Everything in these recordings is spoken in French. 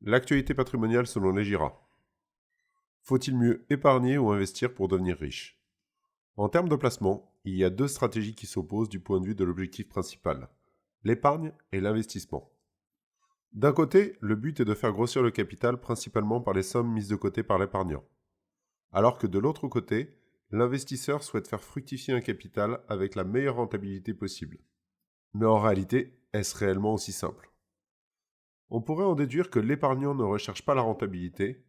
L'actualité patrimoniale selon les GIRA. Faut-il mieux épargner ou investir pour devenir riche? En termes de placement, il y a deux stratégies qui s'opposent du point de vue de l'objectif principal, l'épargne et l'investissement. D'un côté, le but est de faire grossir le capital principalement par les sommes mises de côté par l'épargnant, alors que de l'autre côté, l'investisseur souhaite faire fructifier un capital avec la meilleure rentabilité possible. Mais en réalité, est-ce réellement aussi simple? On pourrait en déduire que l'épargnant ne recherche pas la rentabilité.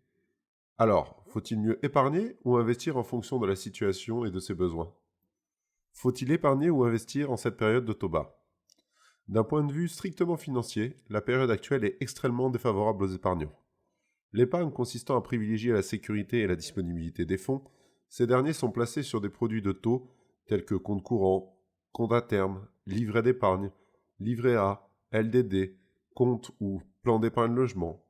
Alors, faut-il mieux épargner ou investir en fonction de la situation et de ses besoins? Faut-il épargner ou investir en cette période de taux bas? D'un point de vue strictement financier, la période actuelle est extrêmement défavorable aux épargnants. L'épargne consistant à privilégier la sécurité et la disponibilité des fonds, ces derniers sont placés sur des produits de taux tels que compte courant, compte à terme, livret d'épargne, livret A, LDD, compte ou plan d'épargne logement.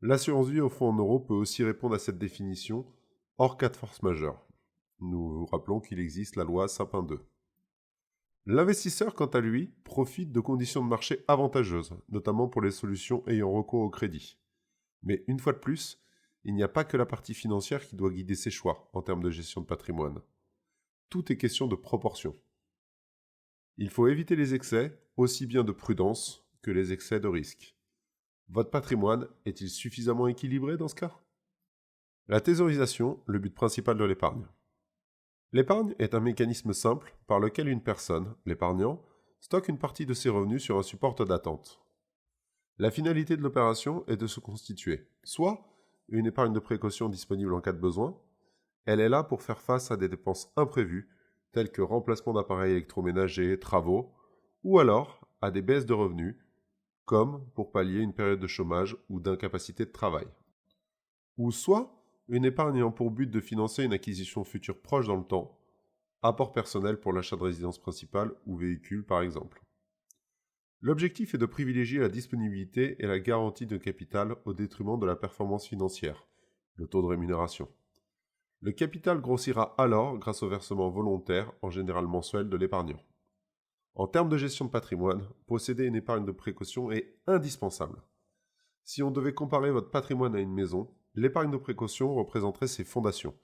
L'assurance vie au fonds en euros peut aussi répondre à cette définition, hors cas de force majeure. Nous vous rappelons qu'il existe la loi Sapin 2. L'investisseur, quant à lui, profite de conditions de marché avantageuses, notamment pour les solutions ayant recours au crédit. Mais une fois de plus, il n'y a pas que la partie financière qui doit guider ses choix en termes de gestion de patrimoine. Tout est question de proportion. Il faut éviter les excès, aussi bien de prudence que les excès de risque. Votre patrimoine est-il suffisamment équilibré dans ce cas? La thésaurisation, le but principal de l'épargne. L'épargne est un mécanisme simple par lequel une personne, l'épargnant, stocke une partie de ses revenus sur un support d'attente. La finalité de l'opération est de se constituer soit une épargne de précaution disponible en cas de besoin, elle est là pour faire face à des dépenses imprévues, telles que remplacement d'appareils électroménagers, travaux, ou alors à des baisses de revenus, comme pour pallier une période de chômage ou d'incapacité de travail. Ou soit une épargne ayant pour but de financer une acquisition future proche dans le temps, apport personnel pour l'achat de résidence principale ou véhicule par exemple. L'objectif est de privilégier la disponibilité et la garantie de capital au détriment de la performance financière, le taux de rémunération. Le capital grossira alors grâce au versement volontaire, en général mensuel, de l'épargnant. En termes de gestion de patrimoine, posséder une épargne de précaution est indispensable. Si on devait comparer votre patrimoine à une maison, l'épargne de précaution représenterait ses fondations.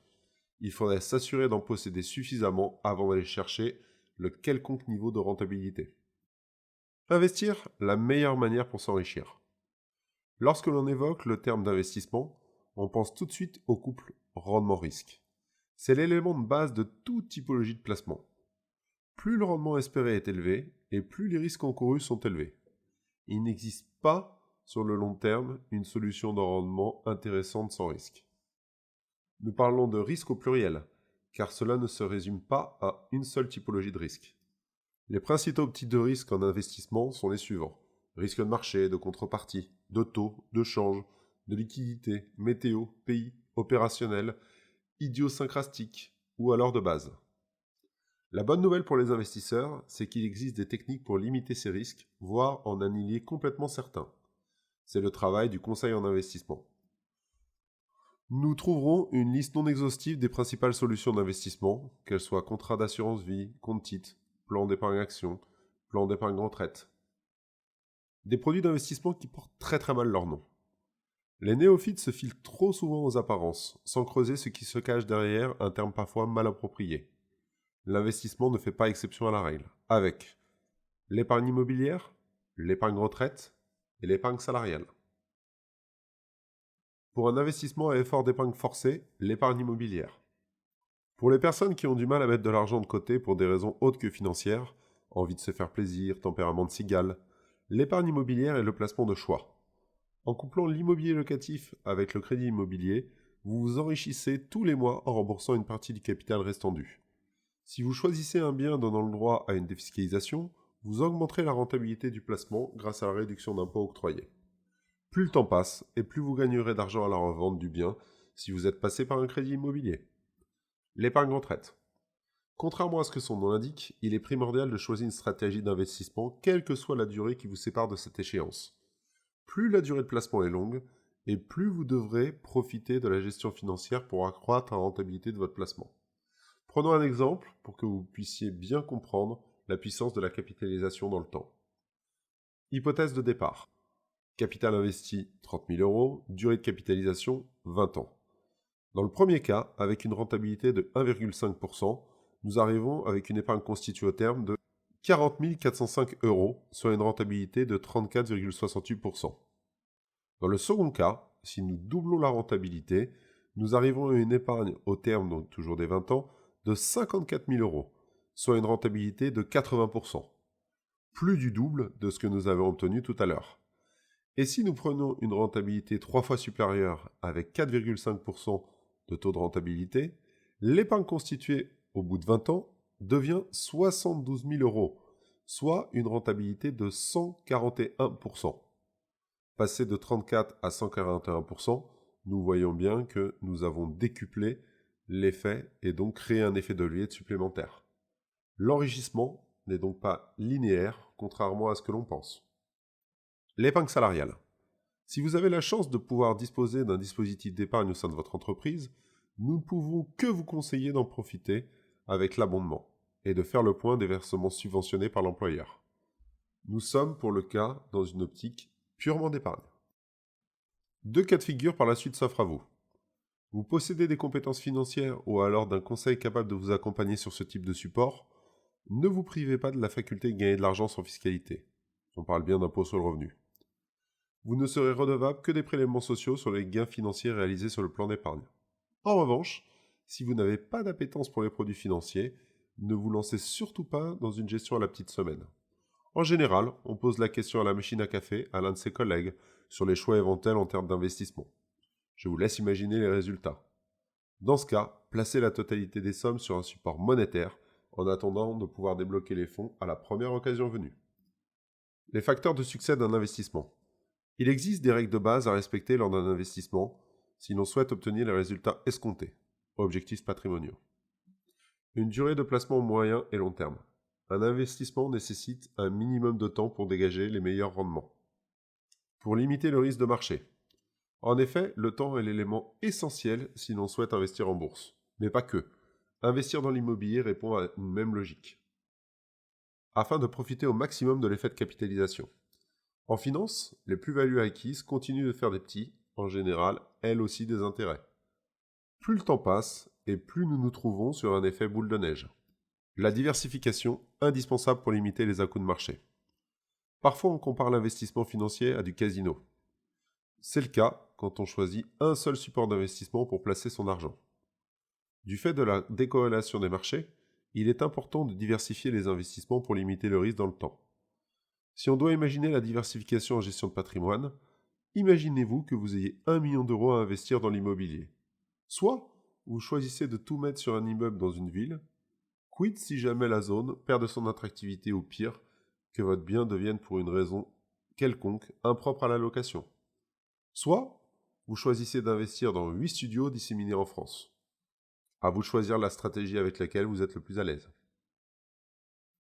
Il faudrait s'assurer d'en posséder suffisamment avant d'aller chercher le quelconque niveau de rentabilité. Investir, la meilleure manière pour s'enrichir. Lorsque l'on évoque le terme d'investissement, on pense tout de suite au couple rendement-risque. C'est l'élément de base de toute typologie de placement. Plus le rendement espéré est élevé, et plus les risques encourus sont élevés. Il n'existe pas, sur le long terme, une solution de rendement intéressante sans risque. Nous parlons de risque au pluriel, car cela ne se résume pas à une seule typologie de risque. Les principaux types de risques en investissement sont les suivants. Risque de marché, de contrepartie, de taux, de change, de liquidité, météo, pays, opérationnel, idiosyncrastique ou alors de base. La bonne nouvelle pour les investisseurs, c'est qu'il existe des techniques pour limiter ces risques, voire en annihiler complètement certains. C'est le travail du conseil en investissement. Nous trouverons une liste non exhaustive des principales solutions d'investissement, qu'elles soient contrats d'assurance vie, compte titres, plan d'épargne action, plan d'épargne retraite. Des produits d'investissement qui portent très mal leur nom. Les néophytes se filent trop souvent aux apparences, sans creuser ce qui se cache derrière un terme parfois mal approprié. L'investissement ne fait pas exception à la règle, avec l'épargne immobilière, l'épargne retraite et l'épargne salariale. Pour un investissement à effort d'épargne forcé, l'épargne immobilière. Pour les personnes qui ont du mal à mettre de l'argent de côté pour des raisons autres que financières, envie de se faire plaisir, tempérament de cigale, l'épargne immobilière est le placement de choix. En couplant l'immobilier locatif avec le crédit immobilier, vous vous enrichissez tous les mois en remboursant une partie du capital restant dû. Si vous choisissez un bien donnant le droit à une défiscalisation, vous augmenterez la rentabilité du placement grâce à la réduction d'impôts octroyée. Plus le temps passe, et plus vous gagnerez d'argent à la revente du bien si vous êtes passé par un crédit immobilier. L'épargne retraite. Contrairement à ce que son nom l'indique, il est primordial de choisir une stratégie d'investissement quelle que soit la durée qui vous sépare de cette échéance. Plus la durée de placement est longue, et plus vous devrez profiter de la gestion financière pour accroître la rentabilité de votre placement. Prenons un exemple pour que vous puissiez bien comprendre la puissance de la capitalisation dans le temps. Hypothèse de départ. Capital investi 30 000 euros, durée de capitalisation 20 ans. Dans le premier cas, avec une rentabilité de 1,5%, nous arrivons avec une épargne constituée au terme de 40 405 euros, soit une rentabilité de 34,68%. Dans le second cas, si nous doublons la rentabilité, nous arrivons à une épargne au terme, donc toujours des 20 ans, de 54 000 euros, soit une rentabilité de 80%, plus du double de ce que nous avons obtenu tout à l'heure. Et si nous prenons une rentabilité 3 fois supérieure avec 4,5% de taux de rentabilité, l'épargne constituée au bout de 20 ans devient 72 000 euros, soit une rentabilité de 141%. Passé de 34 à 141%, nous voyons bien que nous avons décuplé l'effet et donc créé un effet de levier supplémentaire. L'enrichissement n'est donc pas linéaire, contrairement à ce que l'on pense. L'épargne salariale. Si vous avez la chance de pouvoir disposer d'un dispositif d'épargne au sein de votre entreprise, nous ne pouvons que vous conseiller d'en profiter avec l'abondement et de faire le point des versements subventionnés par l'employeur. Nous sommes pour le cas dans une optique purement d'épargne. Deux cas de figure par la suite s'offrent à vous. Vous possédez des compétences financières ou alors d'un conseil capable de vous accompagner sur ce type de support, ne vous privez pas de la faculté de gagner de l'argent sans fiscalité. On parle bien d'impôt sur le revenu. Vous ne serez redevable que des prélèvements sociaux sur les gains financiers réalisés sur le plan d'épargne. En revanche, si vous n'avez pas d'appétence pour les produits financiers, ne vous lancez surtout pas dans une gestion à la petite semaine. En général, on pose la question à la machine à café à l'un de ses collègues sur les choix éventuels en termes d'investissement. Je vous laisse imaginer les résultats. Dans ce cas, placez la totalité des sommes sur un support monétaire en attendant de pouvoir débloquer les fonds à la première occasion venue. Les facteurs de succès d'un investissement. Il existe des règles de base à respecter lors d'un investissement si l'on souhaite obtenir les résultats escomptés, objectifs patrimoniaux. Une durée de placement moyen et long terme. Un investissement nécessite un minimum de temps pour dégager les meilleurs rendements. Pour limiter le risque de marché. En effet, le temps est l'élément essentiel si l'on souhaite investir en bourse. Mais pas que. Investir dans l'immobilier répond à une même logique. Afin de profiter au maximum de l'effet de capitalisation. En finance, les plus-values acquises continuent de faire des petits, en général, elles aussi des intérêts. Plus le temps passe, et plus nous nous trouvons sur un effet boule de neige. La diversification, indispensable pour limiter les à-coups de marché. Parfois, on compare l'investissement financier à du casino. C'est le cas quand on choisit un seul support d'investissement pour placer son argent. Du fait de la décorrélation des marchés, il est important de diversifier les investissements pour limiter le risque dans le temps. Si on doit imaginer la diversification en gestion de patrimoine, imaginez-vous que vous ayez 1 million d'euros à investir dans l'immobilier. Soit vous choisissez de tout mettre sur un immeuble dans une ville, quid si jamais la zone perd de son attractivité ou pire, que votre bien devienne pour une raison quelconque impropre à la location. Soit vous choisissez d'investir dans 8 studios disséminés en France. À vous de choisir la stratégie avec laquelle vous êtes le plus à l'aise.